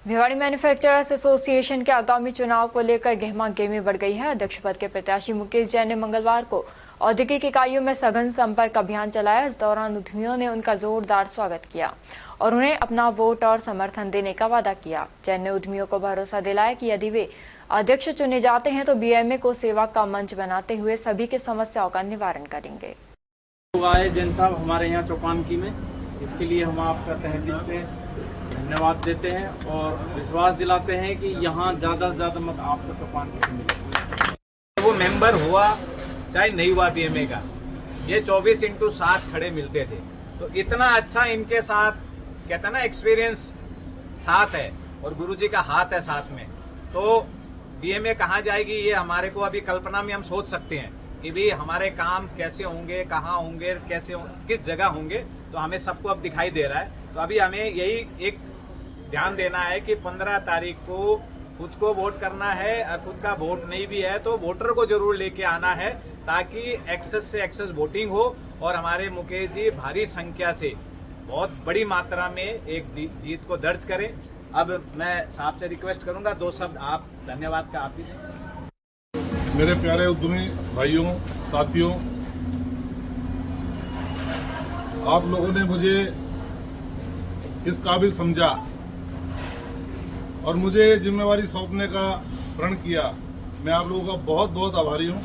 Bhiwadi manufacturers association के आगामी चुनाव को लेकर गहमा-गहमी बढ़ गई है। अध्यक्ष पद के प्रत्याशी मुकेश जैन ने मंगलवार को औद्योगिक इकाइयों में सघन संपर्क अभियान चलाया। इस दौरान उद्यमियों ने उनका जोरदार स्वागत किया और उन्हें अपना वोट और समर्थन देने का वादा किया। जैन ने उद्यमियों को भरोसा दिलाया कि यदि वे अध्यक्ष चुने जाते हैं तो बीएमए को सेवा का मंच बनाते हुए सभी की समस्याओं का निवारण करेंगे। आए जैन साहब हमारे यहाँ चौपानकी में, इसके लिए हम आपका तहे दिल से धन्यवाद देते हैं और विश्वास दिलाते हैं कि यहाँ ज्यादा से ज्यादा मत आपको चौपानकी से मिले। वो मेंबर हुआ चाहे नहीं हुआ बीएमए का, ये 24/7 खड़े मिलते थे। तो इतना अच्छा इनके साथ कहते हैं ना एक्सपीरियंस साथ है और गुरुजी का हाथ है साथ में। तो बीएमए कहाँ जाएगी ये हमारे को अभी कल्पना में हम सोच सकते हैं कि भी हमारे काम कैसे होंगे, कहाँ होंगे, किस जगह होंगे, तो हमें सबको अब दिखाई दे रहा है। तो अभी हमें यही एक ध्यान देना है कि 15 तारीख को खुद को वोट करना है और खुद का वोट नहीं भी है तो वोटर को जरूर लेके आना है, ताकि एक्सेस से एक्सेस वोटिंग हो और हमारे मुकेश जी भारी संख्या से बहुत बड़ी मात्रा में एक जीत को दर्ज करें। अब मैं साहब से रिक्वेस्ट करूंगा 2 शब्द आप धन्यवाद का आप ही दें। मेरे प्यारे उद्यमी भाइयों, साथियों, आप लोगों ने मुझे इस काबिल समझा और मुझे जिम्मेवारी सौंपने का प्रण किया। मैं आप लोगों का बहुत बहुत आभारी हूं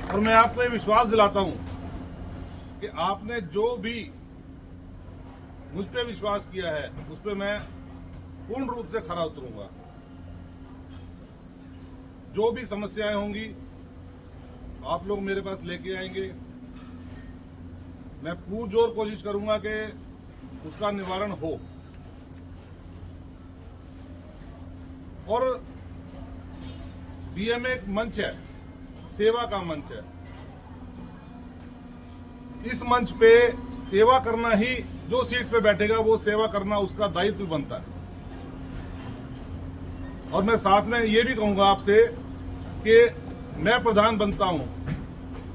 और मैं आपको ये विश्वास दिलाता हूं कि आपने जो भी मुझ पे विश्वास किया है उस पे मैं पूर्ण रूप से खरा उतरूंगा। जो भी समस्याएं होंगी आप लोग मेरे पास लेके आएंगे, मैं पुरजोर कोशिश करूंगा कि उसका निवारण हो। और बीएमए एक मंच है, सेवा का मंच है। इस मंच पे सेवा करना ही, जो सीट पे बैठेगा वो सेवा करना उसका दायित्व बनता है। और मैं साथ में ये भी कहूंगा आपसे कि मैं प्रधान बनता हूं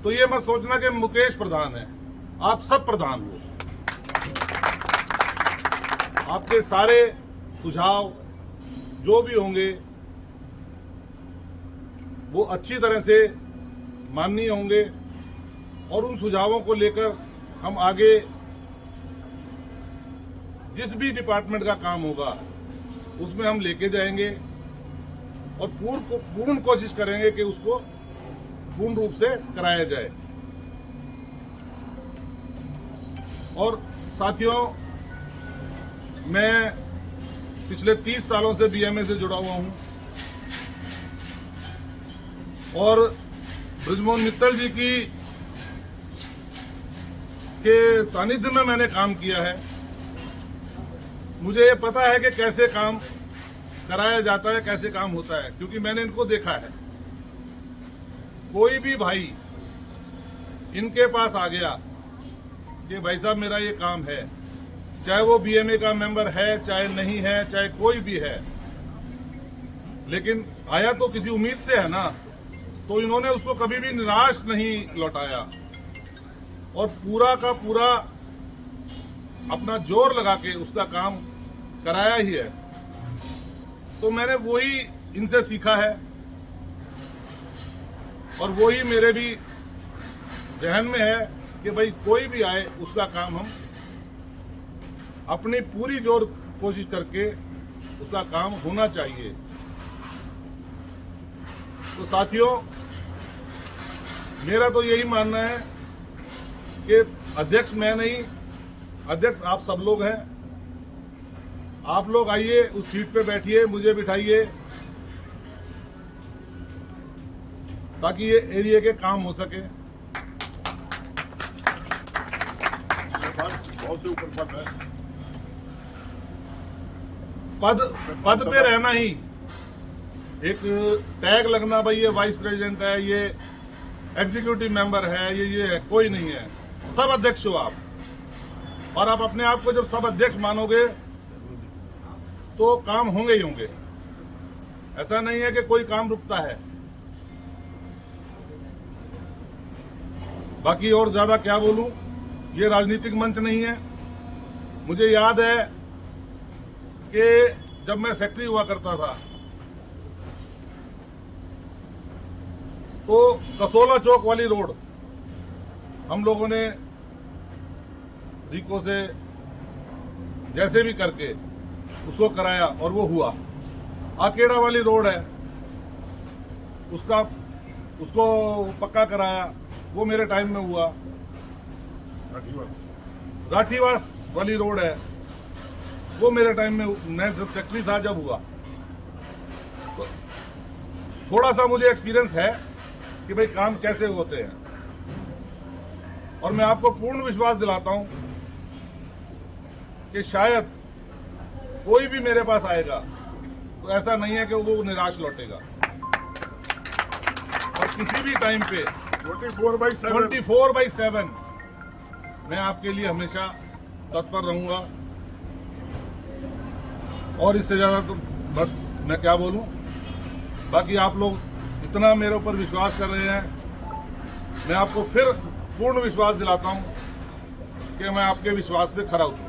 तो ये मत सोचना कि मुकेश प्रधान है, आप सब प्रधान हो। आपके सारे सुझाव जो भी होंगे वो अच्छी तरह से माननीय होंगे और उन सुझावों को लेकर हम आगे जिस भी डिपार्टमेंट का काम होगा उसमें हम लेके जाएंगे और पूर्ण कोशिश करेंगे कि उसको पूर्ण रूप से कराया जाए। और साथियों, मैं पिछले 30 सालों से बीएमए से जुड़ा हुआ हूं और बृजमोहन मित्तल जी के सानिध्य में मैंने काम किया है। मुझे ये पता है कि कैसे काम कराया जाता है, कैसे काम होता है, क्योंकि मैंने इनको देखा है। कोई भी भाई इनके पास आ गया कि भाई साहब मेरा ये काम है, चाहे वो बीएमए का मेंबर है, चाहे नहीं है, चाहे कोई भी है, लेकिन आया तो किसी उम्मीद से है ना, तो इन्होंने उसको कभी भी निराश नहीं लौटाया और पूरा का पूरा अपना जोर लगा के उसका काम कराया ही है। तो मैंने वही इनसे सीखा है और वही मेरे भी जहन में है कि भाई कोई भी आए उसका काम हम अपनी पूरी जोर कोशिश करके उसका काम होना चाहिए। तो साथियों, मेरा तो यही मानना है कि अध्यक्ष मैं नहीं, अध्यक्ष आप सब लोग हैं। आप लोग आइए, उस सीट पे बैठिए, मुझे बिठाइए, ताकि ये एरिया के काम हो सके। बहुत से ऊपर पद है, पद पे रहना ही एक टैग लगना, भाई ये वाइस प्रेसिडेंट है, ये एग्जीक्यूटिव मेंबर है, ये है, कोई नहीं है। सब अध्यक्ष हो आप और आप अपने आप को जब सब अध्यक्ष मानोगे तो काम होंगे ही होंगे। ऐसा नहीं है कि कोई काम रुकता है। बाकी और ज्यादा क्या बोलूं, ये राजनीतिक मंच नहीं है। मुझे याद है कि जब मैं सेक्रेटरी हुआ करता था तो कसोला चौक वाली रोड हम लोगों ने रिको से जैसे भी करके उसको कराया और वो हुआ। आकेड़ा वाली रोड है उसको पक्का कराया, वो मेरे टाइम में हुआ। राठीवास वाली रोड है वो मेरे टाइम में, मैं जब सेक्रेटरी था जब हुआ। तो थोड़ा सा मुझे एक्सपीरियंस है कि भाई काम कैसे होते हैं, और मैं आपको पूर्ण विश्वास दिलाता हूं कि शायद कोई भी मेरे पास आएगा तो ऐसा नहीं है कि वो निराश लौटेगा। और किसी भी टाइम पे 24/7 मैं आपके लिए हमेशा तत्पर रहूंगा। और इससे ज्यादा तो बस मैं क्या बोलूं। बाकी आप लोग इतना मेरे ऊपर विश्वास कर रहे हैं, मैं आपको फिर पूर्ण विश्वास दिलाता हूं कि मैं आपके विश्वास पे खरा उतरूं।